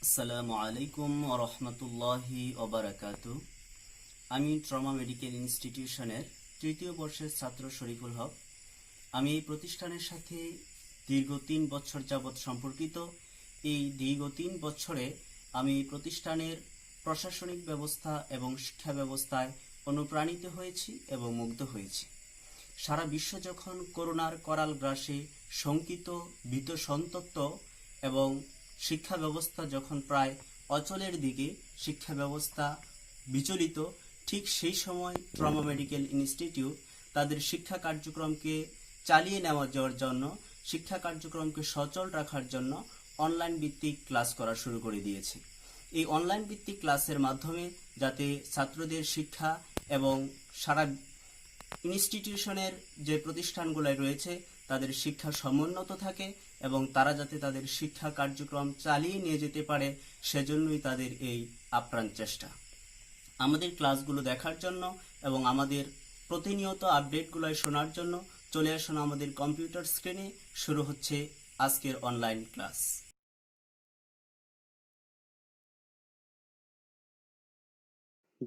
আসসালামু আলাইকুম রহমতুল্লাহি ওবারাকাতু। আমি ট্রমা মেডিকেল ইনস্টিটিউশনের তৃতীয় বর্ষের ছাত্র শরীফুল হক। আমি এই প্রতিষ্ঠানের সাথে দীর্ঘ 3 বছর যাবৎ সম্পর্কিত। এই দীর্ঘ 3 বছরে আমি প্রতিষ্ঠানের প্রশাসনিক ব্যবস্থা এবং শিক্ষা ব্যবস্থায় অনুপ্রাণিত হয়েছি এবং মুগ্ধ হয়েছি। সারা বিশ্ব যখন করোনার করাল গ্রাসে শঙ্কিত, ভীত সন্তপ্ত এবং শিক্ষা ব্যবস্থা যখন প্রায় অচলের দিকে, শিক্ষা ব্যবস্থা বিচলিত, ঠিক সেই সময় ট্রমা মেডিকেল ইনস্টিটিউট তাদের শিক্ষা কার্যক্রমকে চালিয়ে নেওয়া যাওয়ার জন্য, শিক্ষা কার্যক্রমকে সচল রাখার জন্য অনলাইন ভিত্তিক ক্লাস করা শুরু করে দিয়েছে। এই অনলাইন ভিত্তিক ক্লাসের মাধ্যমে যাতে ছাত্রদের শিক্ষা এবং সারা ইনস্টিটিউশনের যে প্রতিষ্ঠানগুলো রয়েছে তাদের শিক্ষা সমুন্নত থাকে এবং তারা যাতে তাদের শিক্ষা কার্যক্রম চালিয়ে নিয়ে যেতে পারে, সেজন্যই তাদের এই আপ্রাণ চেষ্টা। আমাদের ক্লাসগুলো দেখার জন্য এবং আমাদের প্রতিনিয়ত আপডেটগুলো শোনার জন্য চলে আসুন আমাদের কম্পিউটার স্ক্রিনে। শুরু হচ্ছে আজকের অনলাইন ক্লাস।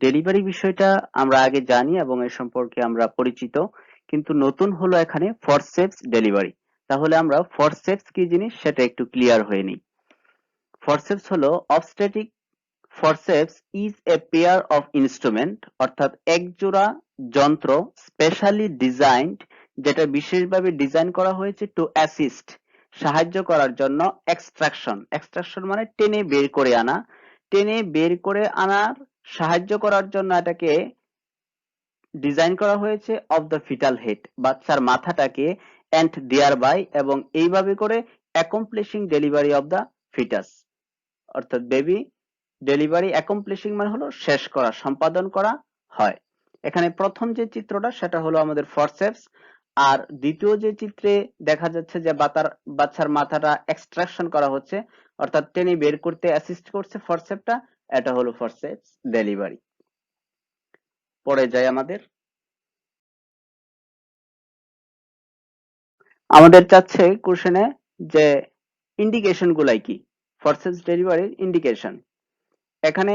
ডেলিভারি বিষয়টা আমরা আগে জানি এবং এ সম্পর্কে আমরা পরিচিত, কিন্তু নতুন হলো এখানে ফরসেপস ডেলিভারি। তাহলে আমরা ফরসেপস কি জিনিস সেটা একটু ক্লিয়ার হয়ে নিই। ফরসেপস হলো obstetric forceps is a pair of instrument, অর্থাৎ এক জোড়া যন্ত্র স্পেশালি ডিজাইনড, যেটা বিশেষভাবে ডিজাইন করা হয়েছে টু অ্যাসিস্ট, সাহায্য করার জন্য এক্সট্রাকশন। এক্সট্রাকশন মানে টেনে বের করে আনা, টেনে বের করে আনার সাহায্য করার জন্য এটাকে ডিজাইন করা হয়েছে অফ দ্য ফিটাল হেড, বাচ্চার মাথাটাকে, এন্ড দেয়ার বাই, এবং এইভাবে করে অ্যাকমপ্লিশিং ডেলিভারি অফ দ্য ফিটাস, অর্থাৎ বেবি ডেলিভারি অ্যাকমপ্লিশিং মানে হলো শেষ করা, সম্পাদন করা হয়। এখানে প্রথম যে চিত্রটা সেটা হলো আমাদের ফরসেপস, আর দ্বিতীয় যে চিত্রে দেখা যাচ্ছে যে বাচ্চার মাথাটা এক্সট্রাকশন করা হচ্ছে, অর্থাৎ টেনে বের করতে অ্যাসিস্ট করছে ফরসেপটা, এটা হলো ফরসেপস ডেলিভারি। পরে যাই আমাদের চাচ্ছে কোশ্চেনে যে ইন্ডিকেশন গুলাই কি, ফরসেপস ডেলিভারির ইন্ডিকেশন। এখানে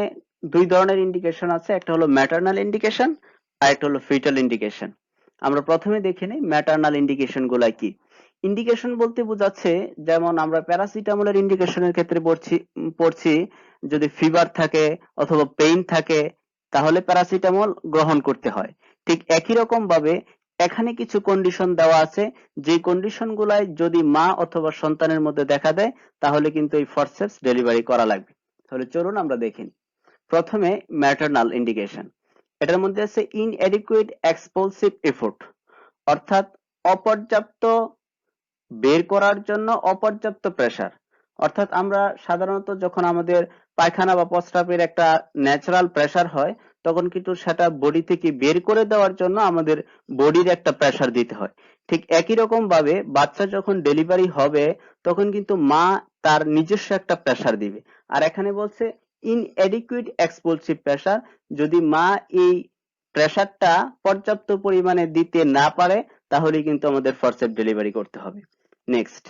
দুই ধরনের ইন্ডিকেশন আছে, একটা হলো ম্যাটারনাল ইন্ডিকেশন আর একটা হলো ফিটাল ইন্ডিকেশন। আমরা প্রথমে দেখে নিই ম্যাটারনাল ইন্ডিকেশন গুলা কি। ইন্ডিকেশন বলতে বোঝাচ্ছে, যেমন আমরা প্যারাসিটামলের ইন্ডিকেশনের ক্ষেত্রে পড়ছি যদি ফিভার থাকে অথবা পেইন থাকে তাহলে প্যারাসিটামল গ্রহণ করতে হয়। ঠিক একই রকম ভাবে এখানে কিছু কন্ডিশন দেওয়া আছে, যে কন্ডিশন গুলাই যদি মা অথবা সন্তানের মধ্যে দেখা দেয় তাহলে কিন্তু এই ফরসেপস ডেলিভারি করা লাগবে। তাহলে চলুন আমরা দেখি। প্রথমে ম্যাটারনাল ইন্ডিকেশন, এটার মধ্যে আছে ইনএডিকুয়েট এক্সপলসিভ এফোর্ট, অর্থাৎ অপর্যাপ্ত বের করার জন্য অপর্যাপ্ত প্রেসার। অর্থাৎ আমরা সাধারণত যখন আমাদের পায়খানা বা প্রস্রাবের একটা ন্যাচারাল প্রেসার হয় তখন কিন্তু সেটা বডি থেকে বের করে দেওয়ার জন্য আমাদের বডির একটা প্রেসার দিতে হয়। ঠিক একই রকম ভাবে বাচ্চা যখন ডেলিভারি হবে তখন কিন্তু মা তার নিজস্ব একটা প্রেসার দিবে। আর এখানে বলছে ইনএডিকুয়েট এক্সপলসিভ প্রেসার, যদি মা এই প্রেসারটা পর্যাপ্ত পরিমাণে দিতে না পারে তাহলে কিন্তু আমাদের ফরসেপ ডেলিভারি করতে হবে। নেক্সট,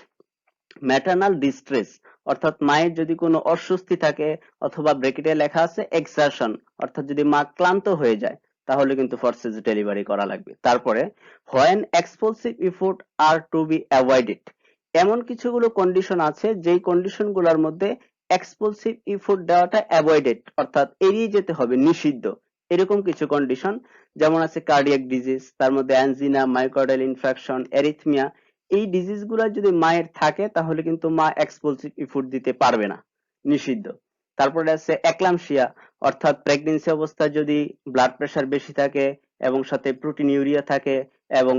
ম্যাটারনাল ডিস্ট্রেস, অর্থাৎ মায়ের যদি কোনো অস্বস্তি থাকে, অথবা ব্র্যাকেটে লেখা আছে এক্সারশন, অর্থাৎ যদি মা ক্লান্ত হয়ে যায় তাহলে কিন্তু ফরসেপ ডেলিভারি করা লাগবে। তারপরে when expulsive effort are to be avoided, এমন কিছুগুলো কন্ডিশন আছে যেই কন্ডিশন গুলোর মধ্যে এক্সপলসিভ ইফোর্ট দেওয়াটা অ্যাভয়েডেড, অর্থাৎ এড়িয়ে যেতে হবে, নিষিদ্ধ। এরকম কিছু কন্ডিশন যেমন আছে কার্ডিয়াক ডিজিজ, তার মধ্যে অ্যানজিনা, মায়োকার্ডিয়াল ইনফ্রাকশন, এরিথমিয়া, এই ডিজিজ গুলা যদি মায়ের থাকে তাহলে কিন্তু মা এক্সপলসিভ ইফোর্ট দিতে পারবে না, নিষিদ্ধ। তারপরে আছে একলামশিয়া, অর্থাৎ প্রেগনেন্সি অবস্থায় যদি ব্লাড প্রেশার বেশি থাকে এবং সাথে প্রোটিনিউরিয়া থাকে এবং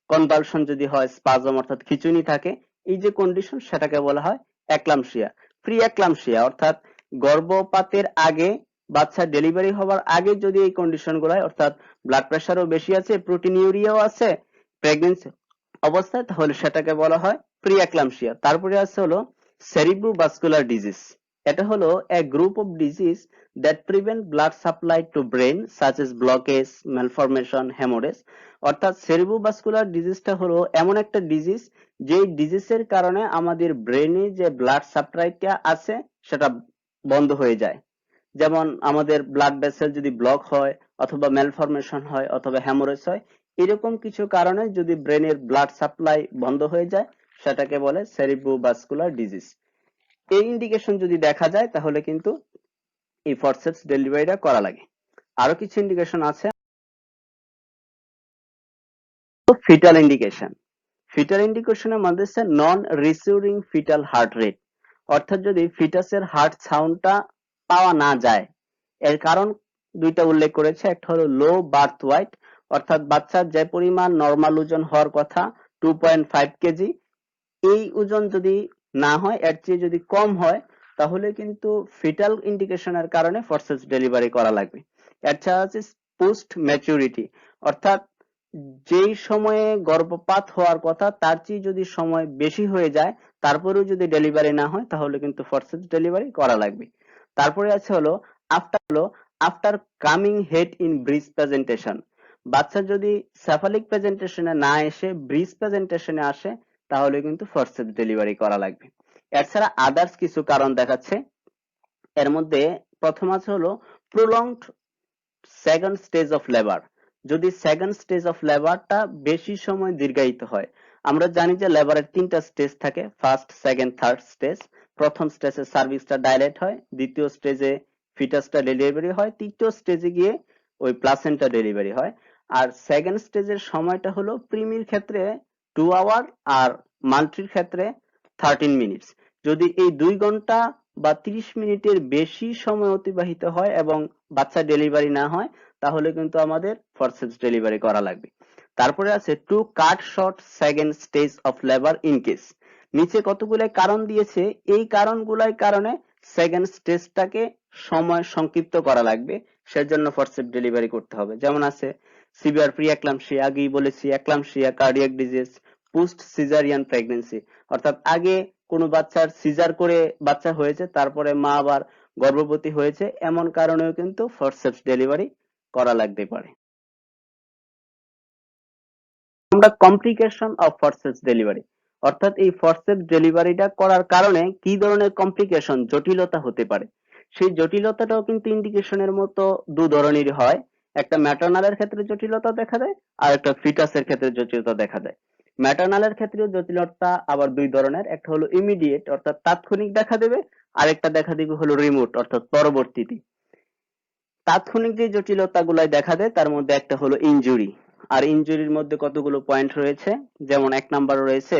কনভালশন যদি হয়, স্পাজম অর্থাৎ খিঁচুনি থাকে, এই যে কন্ডিশন সেটাকে বলা হয় একলামশিয়া। প্রি একলামশিয়া অর্থাৎ গর্ভপাতের আগে, বাচ্চা ডেলিভারি হওয়ার আগে যদি এই কন্ডিশন গুলো হয়, অর্থাৎ ব্লাড প্রেশারও বেশি আছে, প্রোটিনিউরিয়াও আছে প্রেগনেন্সি অবস্থায়, তাহলে সেটাকে বলা হয় প্রি একলামশিয়া। তারপরে আছে হলো সেরিব্রোভাস্কুলার ডিজিজ, এটা হলো a group of disease that prevent blood supply to brain such as blockage, malformation, hemorrhage। অর্থাৎ সেরিব্রোভাস্কুলার ডিজিজটা হলো এমন একটা ডিজিজ যেই ডিজিজের কারণে আমাদের ব্রেনে যে ব্লাড সাপ্লাইটা আছে সেটা বন্ধ হয়ে যায়। যেমন আমাদের ব্লাড ভেসেল যদি ব্লক হয় অথবা ম্যালফরমেশন হয় অথবা হ্যামোরেজ হয়, এরকম কিছু কারণে যদি ব্রেনের ব্লাড সাপ্লাই বন্ধ হয়ে যায়, সেটাকে বলে সেরিব্রোভাস্কুলার ডিজিজ। এই ইন্ডিকেশন যদি দেখা যায় তাহলে কিন্তু এই ফরসেপস ডেলিভারিটা করা লাগে। আরো কিছু ইন্ডিকেশন আছে। Fetal indication. ফিটাল ইন্ডিকেশনের মধ্যে হচ্ছে নন রিসিউরিং ফিটাল হার্ট রেট, অর্থাৎ যদি ফিটাসের হার্ট সাউন্ডটা পাওয়া না যায়। এর কারণ দুইটা উল্লেখ করেছে, একটা হলো লো বার্থ ওয়েট, অর্থাৎ বাচ্চার যে পরিমাণ নর্মাল ওজন হওয়ার কথা 2.5 কেজি, এই ওজন যদি না হয়, এর চেয়ে যদি কম হয়, তাহলে কিন্তু ফিটাল ইন্ডিকেশনের কারণে ফরসেপস ডেলিভারি করা লাগবে। এছাড়া আছে পোস্ট ম্যাচুরিটি, অর্থাৎ যেই সময়ে গর্ভপাত হওয়ার কথা তার চেয়ে যদি সময় বেশি হয়ে যায়, তারপরেও যদি ডেলিভারি না হয়, তাহলে কিন্তু ফরসেপস ডেলিভারি করা লাগবে। তারপরে আছে হলো after coming head in bridge presentation, বাচ্চা যদি সেফালিক প্রেজেন্টেশনে না এসে ব্রিজ প্রেজেন্টেশনে আসে, তাহলে কিন্তু ফরসেপস ডেলিভারি করা লাগবে। এছাড়া আদার্স কিছু কারণ দেখাচ্ছে। এর মধ্যে প্রথম আছে হলো prolonged second stage of labour, যদি সেকেন্ড স্টেজ অফ লেবারটা বেশি সময় দীর্ঘায়িত হয়। আমরা জানি যে লেবারের তিনটা স্টেজ থাকে, ফার্স্ট, সেকেন্ড, থার্ড স্টেজ। প্রথম স্টেজে সার্ভিসটা ডাইলেট হয়, দ্বিতীয় স্টেজে ফিটাসটা ডেলিভারি হয়, তৃতীয় স্টেজে গিয়ে ওই প্লাসেন্টা ডেলিভারি হয়। আর সেকেন্ড স্টেজের সময়টা হলো প্রিমির ক্ষেত্রে 2 আওয়ার আর মাল্টির ক্ষেত্রে 13 মিনিটস। যদি এই 2 ঘন্টা বা 30 মিনিটের বেশি সময় অতিবাহিত হয় এবং বাচ্চা ডেলিভারি না হয়, তাহলে কিন্তু আমাদের ফরসেপস ডেলিভারি করা লাগবে। তারপরে আছে two cut short second stage of labour in case. নিচে কতগুলো কারণ দিয়েছে, এই কারণগুলোর কারণে সেকেন্ড স্টেজটাকে সময় সংক্ষিপ্ত করা লাগবে, সেজন্য ফরসেপস ডেলিভারি করতে হবে। যেমন আছে সিভিয়ার প্রি একলামশিয়া, আগেই বলেছি, eclampsia, cardiac disease, post caesarean pregnancy, অর্থাৎ আগে কোনো বাচ্চার সিজার করে বাচ্চা হয়েছে, তারপরে মা আবার গর্ভবতী হয়েছে, এমন কারণেও কিন্তু ফরসেপস ডেলিভারি করা লাগতে পারে। আমরা কমপ্লিকেশন অফ ফরসেপস ডেলিভারি, অর্থাৎ এই ফরসেপস ডেলিভারিটা করার কারণে কি ধরনের কমপ্লিকেশন, জটিলতা হতে পারে, সেই জটিলতাটাও কিন্তু ইন্ডিকেশনের মতো দু ধরনেরই হয়। একটা ম্যাটারনালের ক্ষেত্রে জটিলতা দেখা দেয়, আর একটা ফিটাসের ক্ষেত্রে জটিলতা দেখা দেয়। ম্যাটারনালের ক্ষেত্রেও জটিলতা আবার দুই ধরনের, একটা হলো ইমিডিয়েট অর্থাৎ তাৎক্ষণিক দেখা দেবে, আরেকটা দেখা দিবে হলো রিমোট অর্থাৎ পরবর্তীতে। তাৎক্ষণিক যে জটিলতাগুলাই দেখা দেয় তার মধ্যে একটা হলো ইনজুরি। আর ইনজুরির মধ্যে কতগুলো পয়েন্ট রয়েছে, যেমন 1 নাম্বার রয়েছে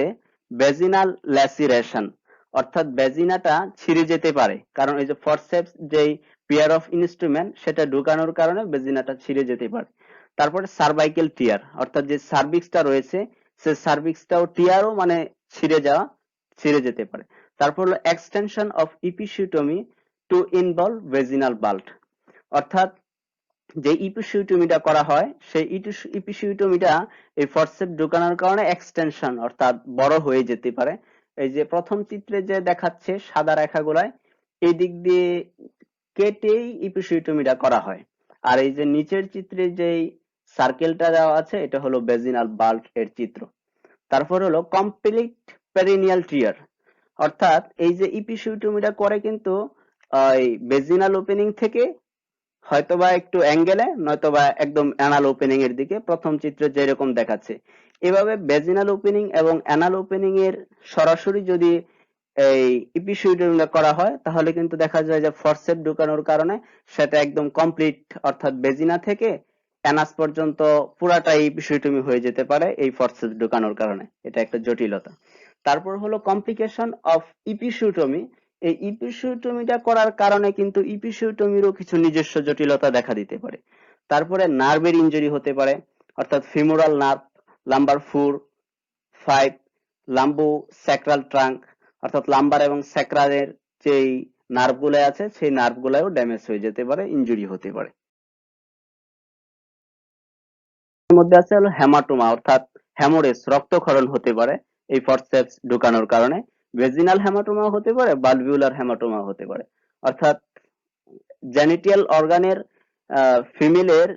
ভেজিনাল ল্যাসিরেশন, অর্থাৎ ভেজিনাটা ছিঁড়ে যেতে পারে, কারণ এই যে ফরসেপস যেই পেয়ার অফ ইনস্ট্রুমেন্ট সেটা ঢুকানোর কারণে ভেজিনাটা ছিঁড়ে যেতে পারে। তারপরে সার্ভাইকেল টিয়ার, অর্থাৎ যে সার্ভিক্সটা রয়েছে সে সার্ভিক্সটাও টিয়ারও মানে ছিঁড়ে যেতে পারে। তারপর হলো extension of episiotomy to involve vaginal vault, অর্থাৎ যে ইপিসিউটমিটা করা হয় সেই ইপিসিউটমিটা এই ফরসেপস ঢোকানোর কারণে এক্সটেনশন অর্থাৎ বড় হয়ে যেতে পারে। এই যে প্রথম চিত্রে যে দেখাচ্ছে সাদা রেখাগুলায়, এই দিক দিয়ে কেটেই ইপিসিউটমিটা করা হয়। আর এই যে নিচের চিত্রে যেই সার্কেলটা দেওয়া আছে এটা হলো ভেজিনাল বাল্ট এর চিত্র। তারপর হলো কমপ্লিট পেরিনিয়াল টিয়ার, অর্থাৎ এই যে ইপিসিউটমিটা করে কিন্তু ওই ভেজিনাল ওপেনিং থেকে হয়তোবা একটু অ্যাঙ্গেলে নয়তোবা একদম অ্যানাল ওপেনিং এর দিকে, প্রথম চিত্রে যেরকম দেখাচ্ছে। এভাবে ভেজিনাল ওপেনিং এবং অ্যানাল ওপেনিং এর সরাসরি যদি এই ইপিসিউটমিটা করা হয়, তাহলে কিন্তু দেখা যায় যে ফরসেপস ঢুকানোর কারণে সেটা একদম কমপ্লিট, অর্থাৎ ভেজিনা থেকে অ্যানাস পর্যন্ত পুরাটাই ইপিসিউটমি হয়ে যেতে পারে এই ফরসেপস ঢুকানোর কারণে। এটা একটা জটিলতা। তারপর হলো কমপ্লিকেশন অফ ইপিসিউটমি। এই ইপিসিউটমিটা করার কারণে কিন্তু ইপিসিউটমিরও কিছু নিজস্ব জটিলতা দেখা দিতে পারে। তারপরে নার্ভের ইনজুরি হতে পারে, অর্থাৎ femoral nerve, lumber 4, 5, lumbo sacral trunk, অর্থাৎ লাম্বার এবং স্যাক্রালের যেই নার্ভগুলো আছে সেই নার্ভগুলোও ড্যামেজ হয়ে যেতে পারে, ইনজুরি হতে পারে। এর মধ্যে আছে হলো হেমাটোমা, অর্থাৎ হ্যামোরেজ, রক্তক্ষরণ হতে পারে এই ফরসেপস ঢুকানোর কারণে। ভেজিনাল হেমাটোমা হতে পারে, বালভিউলার হেমাটোমা হতে পারে, অর্থাৎ জেনিটাল অর্গানের ফিমেলের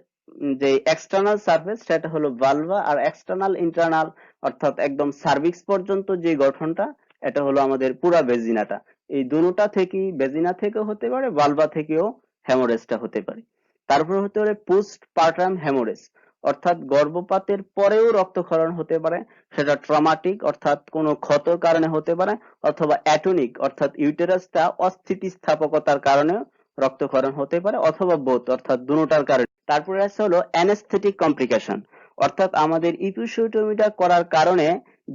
যে এক্সটার্নাল সারফেস সেটা হলো ভালভা, আর এক্সটার্নাল ইন্টারনাল অর্থাৎ একদম সার্ভিক্স পর্যন্ত যে গঠনটা এটা হলো আমাদের পুরা ভেজিনাটা। এই দুটোটা থেকেই ভেজিনা থেকেও হতে পারে, ভালভা থেকেও হেমোরেজটা হতে পারে। তারপর হতে পারে পোস্ট পার্টাম হেমোরেজ, অর্থাৎ গর্ভপাতের পরেও রক্তক্ষরণ হতে পারে। সেটা ট্রমাটিক অর্থাৎ কোনো ক্ষতর কারণে হতে পারে, অথবা অ্যাটনিক অর্থাৎ ইউটেরাসটা অস্থিতিস্থাপকতার কারণে রক্তক্ষরণ হতে পারে, অথবা বোথ অর্থাৎ দুটোটার কারণে। তারপরে আছে হলো অ্যানেস্থেটিক কমপ্লিকেশন, অর্থাৎ আমাদের ইপিসিওটমিটা করার কারণে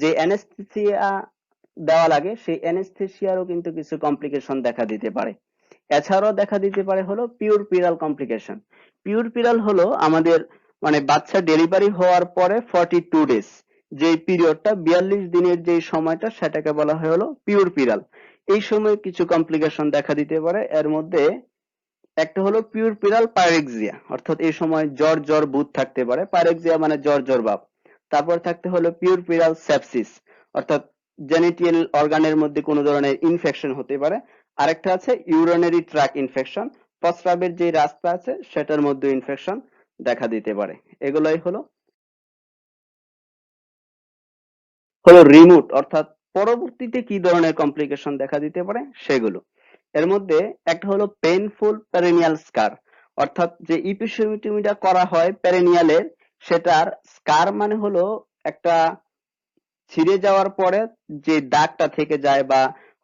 যে অ্যানেস্থেসিয়া দেওয়া লাগে সেই অ্যানেস্থেসিয়ারও কিন্তু কিছু কমপ্লিকেশন দেখা দিতে পারে। এছাড়াও দেখা দিতে পারে হলো পিউরপিরাল কমপ্লিকেশন। পিউরপিরাল হলো আমাদের মানে বাচ্চা ডেলিভারি হওয়ার পরে 42 ডেজ, যে পিরিয়ডটা 42 দিনের যে সময়টা সেটাকে বলা হয় হলো পিউরপিরাল। এই সময় কিছু কমপ্লিকেশন দেখা দিতে পারে। এর মধ্যে একটা হলো পিউরপিরাল পাইরেক্সিয়া, অর্থাৎ এই সময় জ্বর জ্বর বুধ থাকতে পারে। পাইরেক্সিয়া মানে জ্বর জ্বর ভাব। তারপর থাকতে হলো পিউরপিরাল সেপসিস, অর্থাৎ জেনিটাল অর্গানের মধ্যে কোনো ধরনের ইনফেকশন হতে পারে। আরেকটা আছে ইউরিনারি ট্র্যাক ইনফেকশন, প্রস্রাবের যে রাস্তা আছে সেটার মধ্যে ইনফেকশন দেখা দিতে পারে। এগুলাই হলো হলো রিমোট, অর্থাৎ পরবর্তীতে কি ধরনের কমপ্লিকেশন দেখা দিতে পারে সেগুলো। এর মধ্যে একটা হলো পেইনফুল পেরিনিয়াল স্কার, অর্থাৎ যে ইপিসিওটমিটা করা হয় পেরিনিয়ালের, সেটার স্কার মানে হলো একটা ছিঁড়ে যাওয়ার পরে যে দাগটা থেকে যায়, বা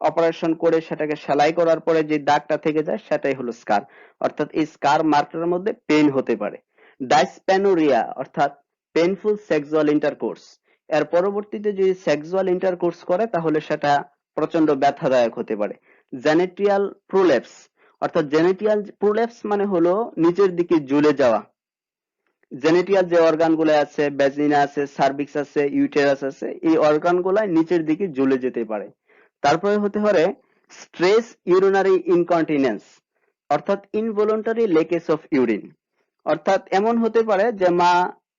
অপারেশন করে সেটাকে সেলাই করার পরে যে দাগটা থেকে যায় সেটাই হলো স্কার। অর্থাৎ এই স্কার মার্কের মধ্যে পেইন হতে পারে। ডাইসপ্যানোরিয়া অর্থাৎ পেইনফুল সেক্সুয়াল ইন্টারকোর্স, এর পরবর্তীতে যদি সেক্সুয়াল ইন্টারকোর্স করে তাহলে সেটা প্রচন্ড ব্যথাদায়ক হতে পারে। জেনেটিয়াল প্রোলেপস, অর্থাৎ জেনেটিয়াল প্রোলেপস মানে হলো নিচের দিকে ঝুলে যাওয়া। জেনেটিয়াল যে অর্গান গুলো আছে, ভ্যাজিনা আছে, সার্ভিক্স আছে, ইউটেরাস আছে, এই অর্গান গুলা নিচের দিকে ঝুলে যেতে পারে। তারপরে হতে পারে স্ট্রেস ইউরিনারি ইনকন্টিনেন্স, অর্থাৎ ইনভলন্টারি লেকেজ অফ ইউরিন, অর্থাৎ এমন হতে পারে যে মা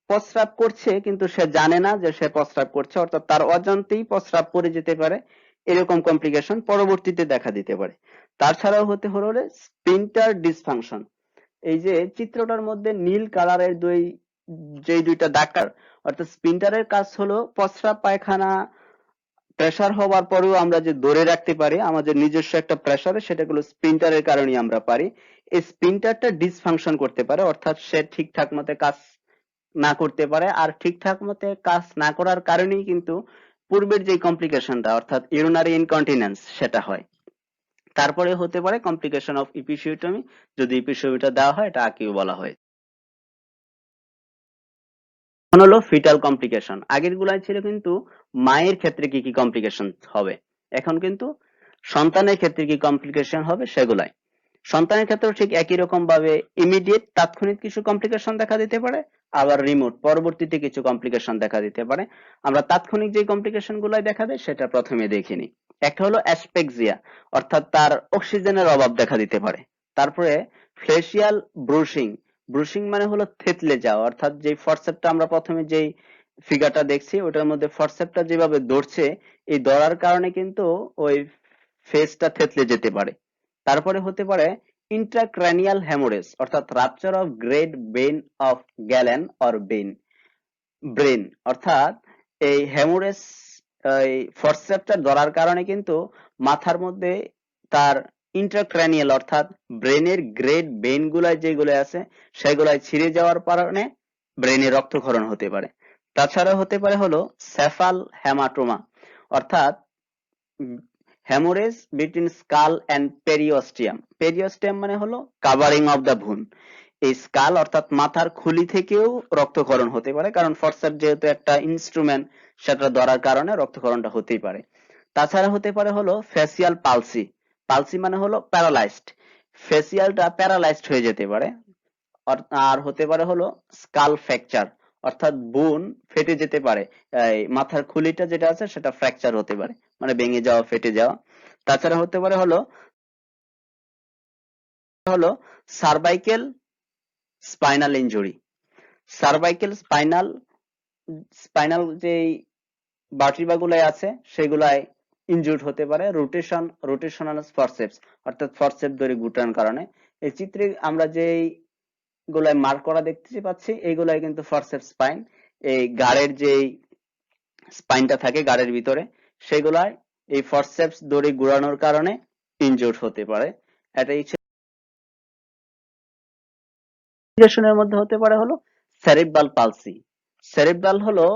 প্রস্রাব করছে কিন্তু সে জানে না যে সে প্রস্রাব করছে, অর্থাৎ তার অজান্তেই প্রস্রাব করে যেতে পারে। এরকম কমপ্লিকেশন পরবর্তীতে দেখা দিতে পারে। তাছাড়াও হতে হলে স্পিন্টার ডিসফাংশন, এই যে চিত্রটার মধ্যে নীল কালারের দুইটা দাগ, অর্থাৎ স্পিন্টারের কাজ হলো প্রস্রাব পায়খানা প্রেসার হওয়ার পরেও আমরা যে ধরে রাখতে পারি আমাদের নিজস্ব একটা প্রেসারে, সেটা হলো স্পিন্টারের কারণেই আমরা পারি। এই স্পিন্টারটা ডিসফাংশন করতে পারে, অর্থাৎ সে ঠিকঠাক মতো কাজ না করতে পারে। আর ঠিকঠাক মতো কাজ না করার কারণেই কিন্তু পূর্বের যে কমপ্লিকেশনটা অর্থাৎ ইউরিনারি ইনকন্টিনেন্স সেটা হয়। তারপরে হতে পারে কমপ্লিকেশন অফ ইপিসিওটমি, যদি ইপিসিওটমিটা দেওয়া হয় এটা আকিও বলা হয়। এখন হলো ফিটাল কমপ্লিকেশন। আগের গুলাই ছিল কিন্তু মায়ের ক্ষেত্রে কি কি কমপ্লিকেশন হবে, এখন কিন্তু সন্তানের ক্ষেত্রে কি কমপ্লিকেশন হবে সেগুলাই। সন্তানের ক্ষেত্রেও ঠিক একই রকম ভাবে ইমিডিয়েট তাৎক্ষণিক কিছু কমপ্লিকেশন দেখা দিতে পারে, আবার রিমোট পরবর্তীতে কিছু কমপ্লিকেশন দেখা দিতে পারে। আমরা তাৎক্ষণিক যে কমপ্লিকেশন গুলাই দেখা দেয় সেটা প্রথমে দেখে নিই। একটা হলো অ্যাসপেক্সিয়া, অর্থাৎ তার অক্সিজেনের অভাব দেখা দিতে পারে। তারপরে ফ্লেশিয়াল ব্রুশিং, ব্রুশিং মানে হলো থেতলে যাওয়া, অর্থাৎ যে ফরসেপটা আমরা প্রথমে যেই ফিগারটা দেখছি ওটার মধ্যে ফরসেপটা যেভাবে ধরছে, এই ধরার কারণে কিন্তু ওই ফেসটা থেতলে যেতে পারে। তারপরে হতে পারে ইন্ট্রাক্রানিয়াল হেমোরেজ, অর্থাৎ rupture of great Ben of gallon or Ben brain, অর্থাৎ এই হেমোরেজ এই ফরসেপটা ধরার কারণে কিন্তু মাথার মধ্যে তার ইন্ট্রাক্রানিয়াল অর্থাৎ ব্রেনের গ্রেট বেন গুলাই যেগুলো আছে সেগুলাই ছিঁড়ে যাওয়ার কারণে ব্রেনে রক্তক্ষরণ হতে পারে। তাছাড়া হতে পারে হলো সেফাল হেমাটোমা, অর্থাৎ haemorrhage between skull and periosteum. Periosteum মানে হলো কাভারিং অফ দা ভুন। এই স্কাল অর্থাৎ মাথার খুলি থেকেও রক্তক্ষরণ হতে পারে, কারণ ফরসেপ যেহেতু একটা ইনস্ট্রুমেন্ট সেটা ধরার কারণে রক্তক্ষরণটা হতেই পারে। তাছাড়া হতে পারে হলো ফেসিয়াল পালসি, পালসি মানে হলো প্যারালাইজড, ফেসিয়ালটা প্যারালাইজড হয়ে যেতে পারে। আর হতে পারে হলো স্কাল ফ্র্যাকচার, অর্থাৎ বোন ফেটে যেতে পারে, এই মাথার খুলিটা যেটা আছে সেটা ফ্র্যাকচার হতে পারে, মানে ভেঙে যাওয়া ফেটে যাওয়া। তাছাড়া হতে পারে হলো হলো cervical spinal injury, cervical spinal spinal যে ভার্টিব্রা গুলাই আছে সেগুলাই ইনজুর্ড হতে পারে রোটেশনাল ফরসেপস, অর্থাৎ ফরসেপ ধরে গুটানোর কারণে। এই চিত্রে আমরা যে গুলাই মার্ক করা দেখতে পাচ্ছি এইগুলাই কিন্তু ফরসেপ স্পাইন, এই গাড়ের যে স্পাইনটা থাকে গাড়ের ভিতরে সেগুলাই এই ফরসেপস দড়ি ঘুরানোর কারণে ইনজুর্ড হতে পারে। এটাই ইন্ডিকেশনের মধ্যে হতে পারে হলো সেরেব্রাল পালসি। সেরেব্রাল হলো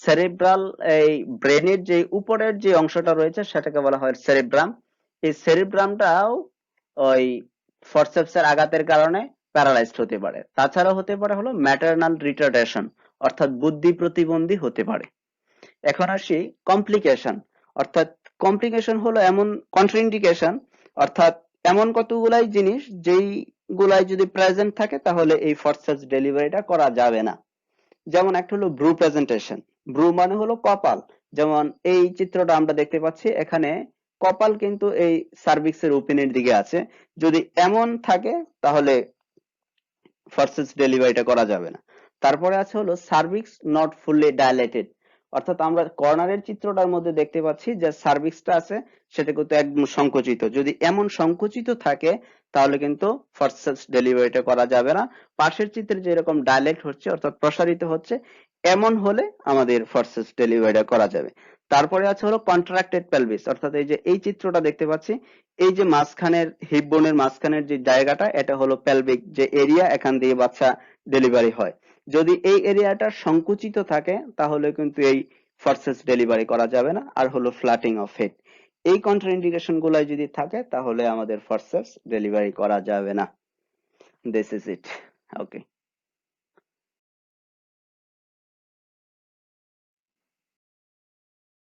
সেরেব্রাল, এই ব্রেনের যে উপরের যে অংশটা রয়েছে সেটাকে বলা হয় সেরেব্রাম। এই সেরেব্রামটাও ওই ফরসেপসের আঘাতের কারণে প্যারালাইজড হতে পারে। তাছাড়া হতে পারে হলো ম্যাটারনাল রিটার্ডেশন, অর্থাৎ বুদ্ধি প্রতিবন্ধী হতে পারে। এখন আসি কমপ্লিকেশন, অর্থাৎ কমপ্লিকেশন হলো এমন কন্ট্রাইন্ডিকেশন, অর্থাৎ এমন কতগুলাই জিনিস যেই গুলাই যদি প্রেজেন্ট থাকে তাহলে এই ফরসেপস ডেলিভারিটা করা যাবে না। যেমন একটা হলো ব্রু প্রেজেন্টেশন। ব্রু মানে হলো কপাল। যেমন এই চিত্রটা আমরা দেখতে পাচ্ছি, এখানে কপাল কিন্তু এই সার্ভিক্সের ওপেনের দিকে আছে। যদি এমন থাকে তাহলে ফরসেপস ডেলিভারিটা করা যাবে না। তারপরে আছে হলো সার্ভিক্স নট ফুললি ডাইলেটেড, অর্থাৎ আমরা কর্নারের চিত্রটার মধ্যে দেখতে পাচ্ছি যে সার্ভিক্সটা আছে সেটা কিন্তু একদম সংকুচিত। যদি এমন সংকুচিত থাকে তাহলে কিন্তু ফরসেপস ডেলিভারিটা করা যাবে না। পাশের চিত্রে যেরকম ডাইলেট হচ্ছে অর্থাৎ প্রসারিত হচ্ছে, এমন হলে আমাদের ফরসেপস ডেলিভারিটা করা যাবে। তারপরে আছে হলো কন্ট্রাক্টেড পেলভিস, অর্থাৎ এই যে এই চিত্রটা দেখতে পাচ্ছি, এই যে মাঝখানের হিপ বোনের মাঝখানের যে জায়গাটা, এটা হলো পেলভিক যে এরিয়া, এখান দিয়ে বাচ্চা ডেলিভারি হয়। যদি এই এরিয়াটা সংকুচিত থাকে তাহলে কিন্তু এই ফরসেপস ডেলিভারি করা যাবে না। আর হলো ফ্ল্যাটিং অফ হেড, এই কন্ট্রাইন্ডিকেশন গুলাই যদি থাকে তাহলে আমাদের ফরসেপস ডেলিভারি করা যাবে না। This is it. ওকে।